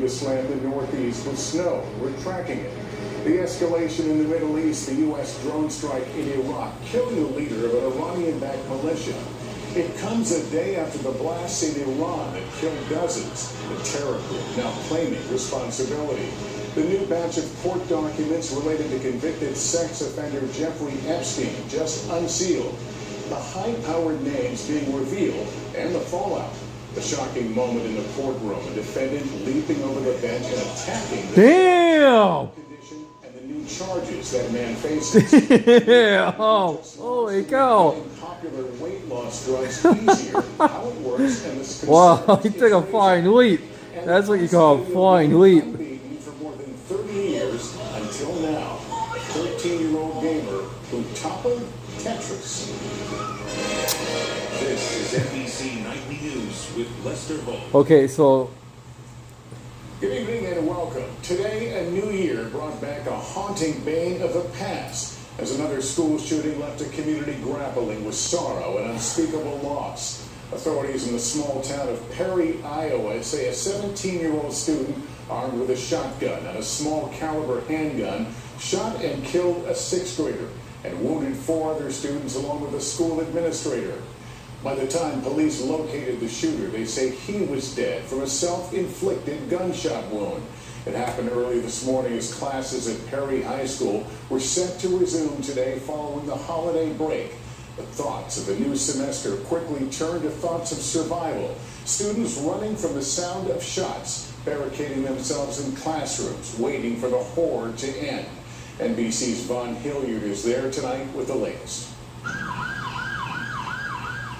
to slam the Northeast with snow. We're tracking it. The escalation in the Middle East, the U.S. drone strike in Iraq, killing the leader of an Iranian-backed militia. It comes a day after the blasts in Iran that killed dozens. The terror group now claiming responsibility. The new batch of court documents related to convicted sex offender Jeffrey Epstein just unsealed. The high-powered names being revealed and the fallout. The shocking moment in the courtroom, a defendant leaping over the bench and attacking the condition and the new charges that man faces. Yeah, holy cow. Popular weight loss drugs easier, how it works, and the wow, he took a flying leap. That's what you call a flying leap. For more than 30 years until now, 13-year-old gamer who toppled Tetris. This is NBC Nightly News with Lester Holt. Okay, so good evening and welcome. Today, a new year brought back a haunting bane of the past as another school shooting left a community grappling with sorrow and unspeakable loss. Authorities in the small town of Perry, Iowa say a 17-year-old student armed with a shotgun and a small caliber handgun shot and killed a sixth grader and wounded 4 other students along with a school administrator. By the time police located the shooter, they say he was dead from a self-inflicted gunshot wound. It happened early this morning as classes at Perry High School were set to resume today following the holiday break. The thoughts of the new semester quickly turned to thoughts of survival. Students running from the sound of shots, barricading themselves in classrooms, waiting for the horror to end. NBC's Vaughn Hilliard is there tonight with the latest.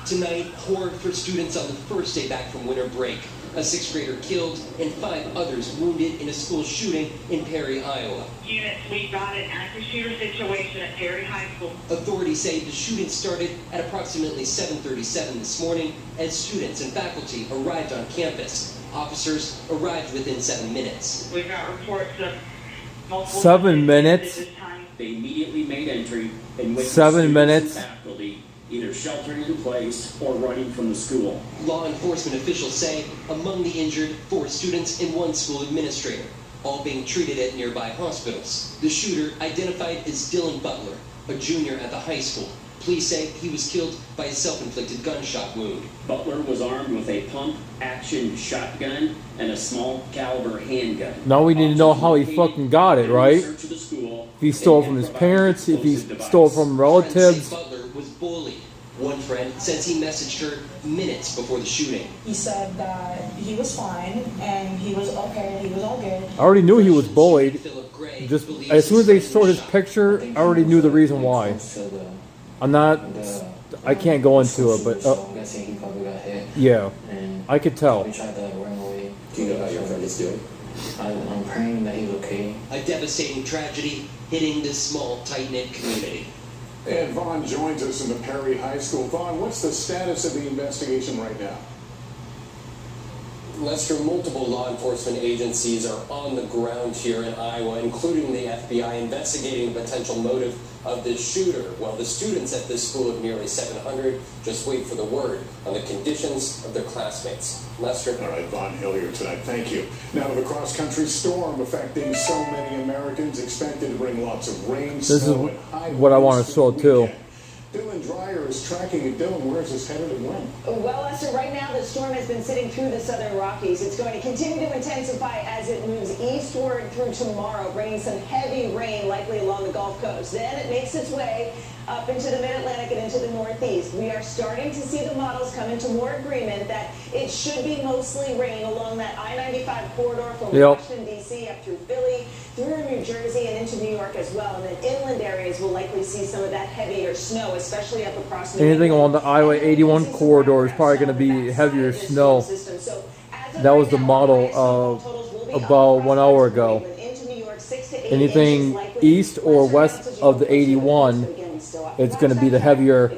Tonight, horror for students on the first day back from winter break. A sixth grader killed and 5 others wounded in a school shooting in Perry, Iowa. Units, we got an active shooter situation at Perry High School. Authorities say the shooting started at approximately 7:37 this morning as students and faculty arrived on campus. Officers arrived within 7 minutes. We've got reports of multiple 7 minutes. They immediately made entry and with 7 minutes. faculty either sheltering in place or running from the school. Law enforcement officials say among the injured, 4 students and 1 school administrator, all being treated at nearby hospitals. The shooter, identified as Dylan Butler, a junior at the high school. Police say he was killed by a self-inflicted gunshot wound. Butler was armed with a pump-action shotgun and a small caliber handgun. now we need to know how he fucking got it, right? Search of the school, If he stole from his parents, if he stole from relatives. Friends say Butler was bullied. One friend says he messaged her minutes before the shooting. He said that he was fine and he was okay, he was all good. I already knew he was bullied. Philip Gray Just believes as soon as they his showed his shot. picture, I already knew the reason why. I'm not. I can't go into it, but he probably got hit. yeah, And I could tell. we tried to run away. Do you know how your friend is doing? I'm praying that he's okay. A devastating tragedy hitting this small, tight-knit community. And Vaughn joins us in the Perry High School. Vaughn, what's the status of the investigation right now? Lester, multiple law enforcement agencies are on the ground here in Iowa, including the FBI, investigating the potential motive of this shooter. While the students at this school of nearly 700 just wait for the word on the conditions of their classmates. Lester? All right, Vaughn Hilliard tonight. Thank you. Now to the cross-country storm affecting so many Americans, expected to bring lots of rain, This is snow, and high what I winds want to through show the too. weekend. Dylan Dreyer is tracking it. Dylan, where is this headed and when? Well, Lester, right now the storm has been sitting through the southern Rockies. It's going to continue to intensify as it moves eastward through tomorrow, bringing some heavy rain likely along the Gulf Coast. Then it makes its way up into the mid-Atlantic and into the Northeast. We are starting to see the models come into more agreement that it should be mostly rain along that I-95 corridor from Washington, D.C. up through Philly, through New Jersey and into New York as well. And then inland areas will likely see some of that heavier snow, especially up across New Anything England. along the Iowa 81 corridor is probably going to be heavier snow. That was the model of about 1 hour ago. Anything east or west of the 81, it's going to be the heavier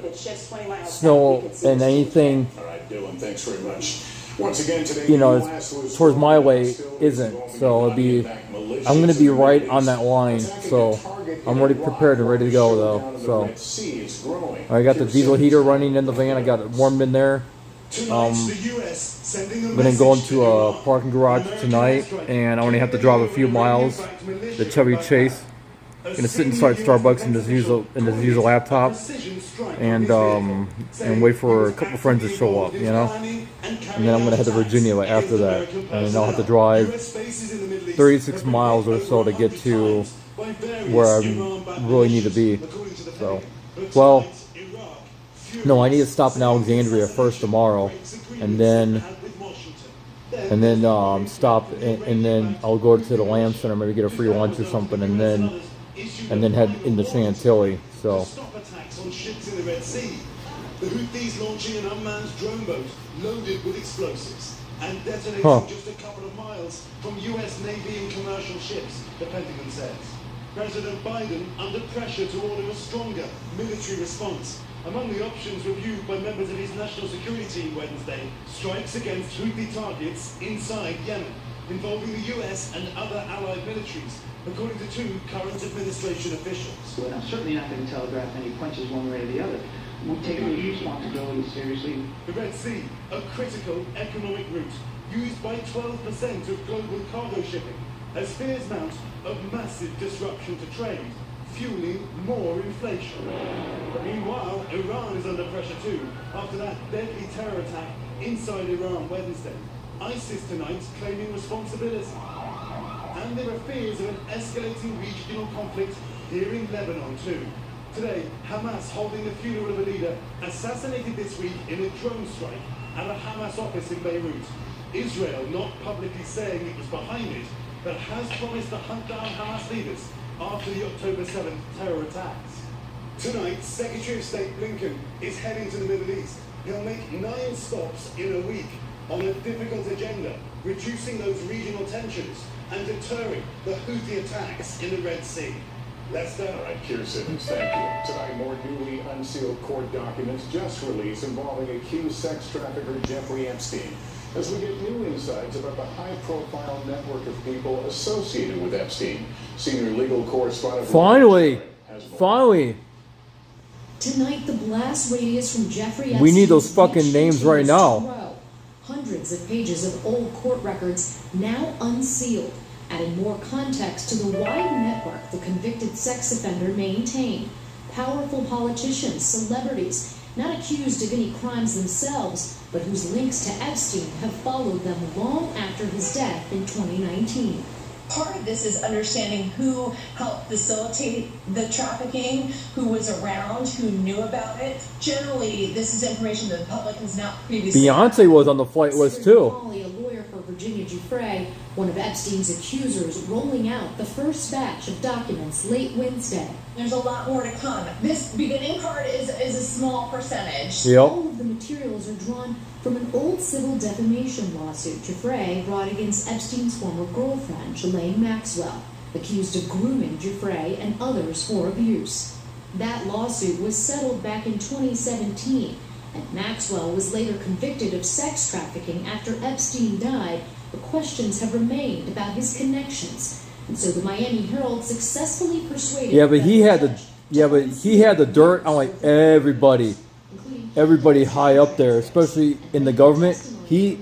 snow, and anything, All right, Dylan, thanks very much. Once again today, you know, towards my way isn't. So it'll be, I'm going to be right on that line. So I'm already prepared and ready to go though. So I got the diesel heater running in the van. I got it warmed in there. I'm gonna go into a parking garage tonight, and I only have to drive a few miles. The Chevy Chase. Gonna sit inside Starbucks and just use a laptop, and wait for a couple friends to show up, you know. And then I'm gonna head to Virginia after that, and then I'll have to drive 36 miles or so to get to where I really need to be. So, well, no, I need to stop in Alexandria first tomorrow, and then stop, and then I'll go to the Lamb Center, maybe get a free lunch or something, and then head into Chantilly. So. The Houthis launching an unmanned drone boat loaded with explosives and detonating just a couple of miles from U.S. Navy and commercial ships, the Pentagon says. President Biden under pressure to order a stronger military response. Among the options reviewed by members of his national security team Wednesday, strikes against Houthi targets inside Yemen, involving the U.S. and other allied militaries, according to two current administration officials. Well, I'm certainly not going to telegraph any punches one way or the other. We'll take the responsibility seriously. The Red Sea, a critical economic route, used by 12% of global cargo shipping, as fears mount of massive disruption to trade, fueling more inflation. Meanwhile, Iran is under pressure too, after that deadly terror attack inside Iran Wednesday. ISIS tonight claiming responsibility. And there are fears of an escalating regional conflict here in Lebanon too. Today, Hamas holding the funeral of a leader assassinated this week in a drone strike at a Hamas office in Beirut. Israel not publicly saying it was behind it, but has promised to hunt down Hamas leaders after the October 7th terror attacks. Tonight, Secretary of State Blinken is heading to the Middle East. He'll make 9 stops in a week on a difficult agenda, reducing those regional tensions and deterring the Houthi attacks in the Red Sea. Lester. All right, Kirsten, thank you. Tonight, more newly unsealed court documents just released involving accused sex trafficker Jeffrey Epstein. As we get new insights about the high-profile network of people associated with Epstein, senior legal correspondent. Finally. Tonight, the blast radius from Jeffrey Epstein. We need those fucking names right now. Hundreds of pages of old court records now unsealed, adding more context to the wide network the convicted sex offender maintained. Powerful politicians, celebrities, not accused of any crimes themselves, but whose links to Epstein have followed them long after his death in 2019. Part of this is understanding who helped facilitate the trafficking, who was around, who knew about it. Generally, this is information that the public has not previously. Beyonce was on the flight list too. A lawyer for Virginia Giuffre, one of Epstein's accusers, rolling out the first batch of documents late Wednesday. There's a lot more to come. This beginning part is a small percentage. Yep. All of the materials are drawn from an old civil defamation lawsuit Giuffre brought against Epstein's former girlfriend, Ghislaine Maxwell, accused of grooming Giuffre and others for abuse. That lawsuit was settled back in 2017, and Maxwell was later convicted of sex trafficking after Epstein died. The questions have remained about his connections, and so the Miami Herald successfully persuaded. Yeah, but he had the dirt on like everybody high up there, especially in the government. He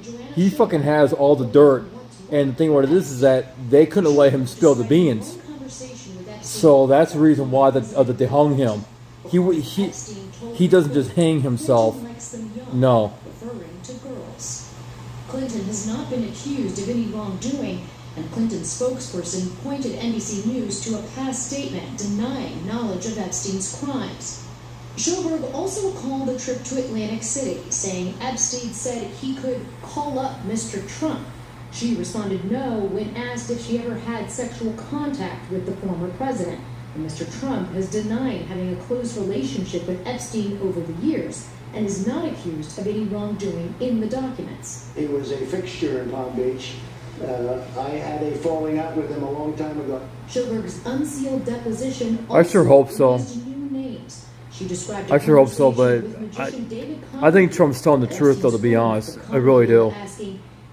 fucking has all the dirt, and the thing about it is that they couldn't let him spill the beans. So that's the reason why that they hung him. He doesn't just hang himself. No. Clinton has not been accused of any wrongdoing, and Clinton's spokesperson pointed NBC News to a past statement denying knowledge of Epstein's crimes. Sjoberg also recalled a trip to Atlantic City, saying Epstein said he could call up Mr. Trump. She responded no when asked if she ever had sexual contact with the former president, and Mr. Trump has denied having a close relationship with Epstein over the years and is not accused of any wrongdoing in the documents. He was a fixture in Palm Beach. I had a falling out with him a long time ago. Sjoberg's unsealed deposition I sure hope so. new names. She described I sure hope so, but I think Trump's telling the truth, though, to be honest. I really do.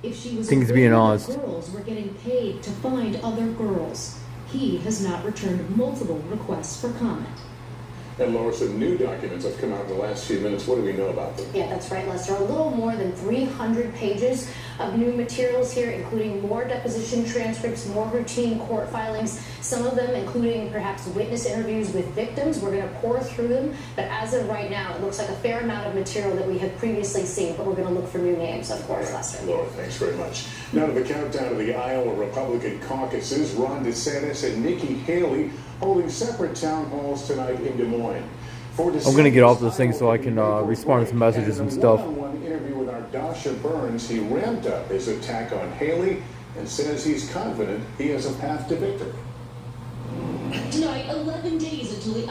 If she was Things being honest. Girls were getting paid to find other girls. He has not returned multiple requests for comment. And Laura, some new documents have come out in the last few minutes. What do we know about them? Yeah, that's right, Lester. A little more than 300 pages of new materials here, including more deposition transcripts, more routine court filings, some of them including perhaps witness interviews with victims. We're going to pour through them, but as of right now, it looks like a fair amount of material that we have previously seen, but we're going to look for new names, of course, Lester. Laura, thanks very much. Now to the countdown of the Iowa Republican caucuses. Ron DeSantis and Nikki Haley holding separate town halls tonight in Des Moines. I'm going to get off this thing so I can respond to some messages and stuff. In a one-on-one interview with our Dasha Burns, he ramped up his attack on Haley and says he's confident he has a path to victory. Tonight, 11 days until the